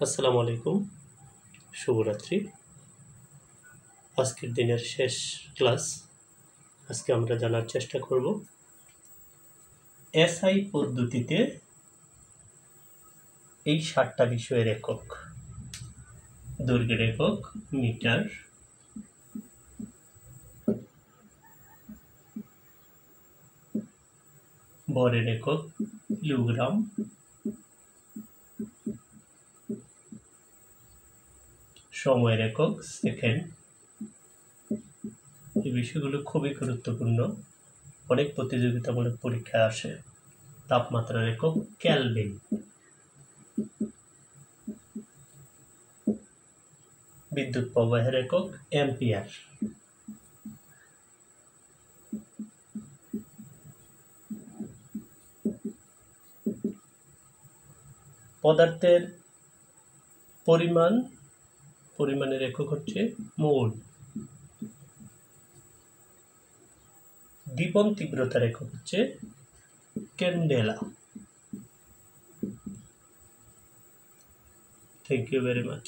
আসসালামু আলাইকুম, শুভরাত্রি। আজকের দিনের শেষ ক্লাস। আজকে আমরা জানার চেষ্টা করব এসআই পদ্ধতিতে এই 7টা বিষয়ের একক। দৈর্ঘ্যের একক মিটার, ভরের একক কিলোগ্রাম, সময়ের একক সেকেন্ড। এই বিষয়গুলো খুবই গুরুত্বপূর্ণ, অনেক প্রতিযোগিতামূলক পরীক্ষায় আসে। তাপমাত্রার একক কেলভিন, বিদ্যুৎ প্রবাহের একক অ্যাম্পিয়ার, পদার্থের পরিমাণের একক হচ্ছে মোল, দীপন তীব্রতার একক হচ্ছে candela. Thank you very much.